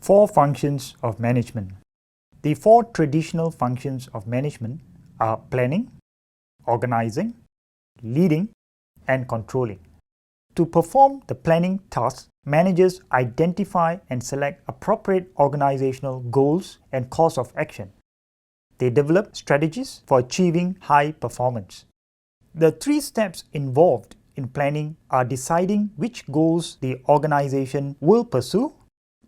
Four functions of management. The four traditional functions of management are planning, organizing, leading, and controlling. To perform the planning tasks, managers identify and select appropriate organizational goals and course of action. They develop strategies for achieving high performance. The three steps involved in planning are deciding which goals the organization will pursue,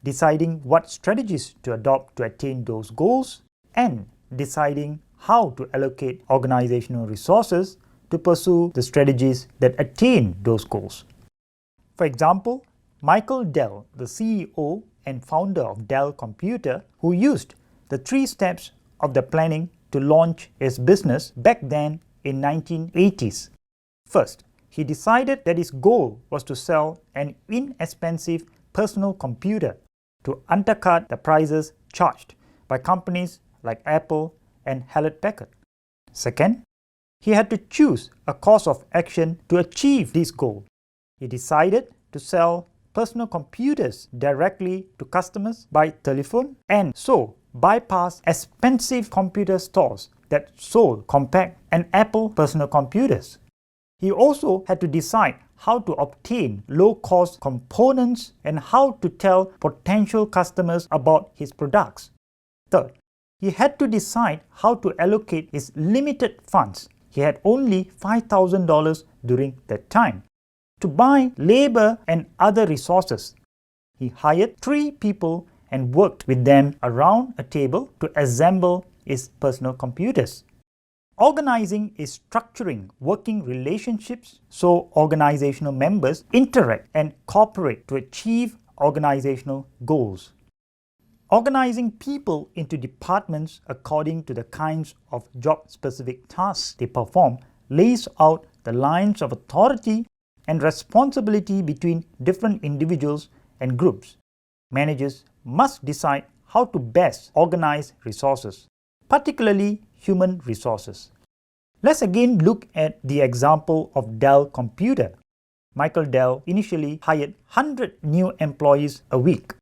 deciding what strategies to adopt to attain those goals, and deciding how to allocate organizational resources to pursue the strategies that attain those goals. For example, Michael Dell, the CEO and founder of Dell Computer, who used the three steps of the planning to launch his business back then in 1980s. First, he decided that his goal was to sell an inexpensive personal computer to undercut the prices charged by companies like Apple and Hewlett-Packard. Second, he had to choose a course of action to achieve this goal. He decided to sell personal computers directly to customers by telephone and so bypass expensive computer stores that sold compact and Apple personal computers. He also had to decide how to obtain low-cost components and how to tell potential customers about his products. Third, he had to decide how to allocate his limited funds. He had only $5,000 during that time to buy labor and other resources. He hired 3 people and worked with them around a table to assemble his personal computers. Organizing is structuring working relationships so organizational members interact and cooperate to achieve organizational goals. Organizing people into departments according to the kinds of job-specific tasks they perform lays out the lines of authority and responsibility between different individuals and groups. Managers must decide how to best organize resources, particularly human resources. Let's again look at the example of Dell Computer. Michael Dell initially hired 100 new employees a week.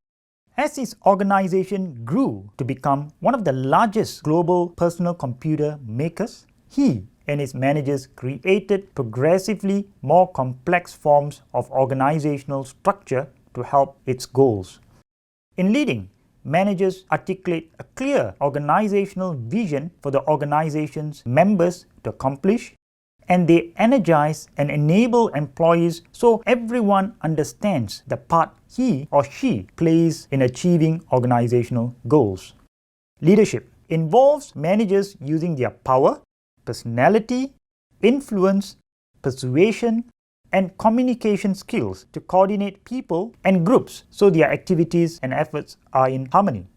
As his organization grew to become one of the largest global personal computer makers, he and his managers created progressively more complex forms of organizational structure to help its goals. In leading, managers articulate a clear organizational vision for the organization's members to accomplish, and they energize and enable employees so everyone understands the part he or she plays in achieving organizational goals. Leadership involves managers using their power, personality, influence, persuasion, and communication skills to coordinate people and groups so their activities and efforts are in harmony.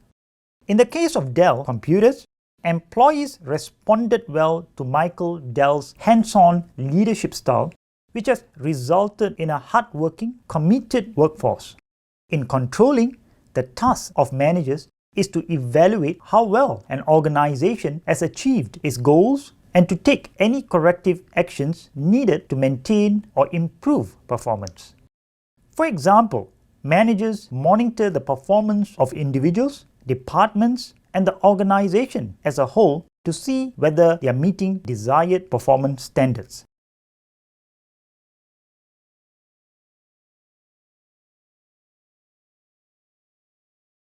In the case of Dell Computers, employees responded well to Michael Dell's hands-on leadership style, which has resulted in a hard-working, committed workforce. In controlling, the task of managers is to evaluate how well an organization has achieved its goals and to take any corrective actions needed to maintain or improve performance. For example, managers monitor the performance of individuals, departments, and the organization as a whole to see whether they are meeting desired performance standards.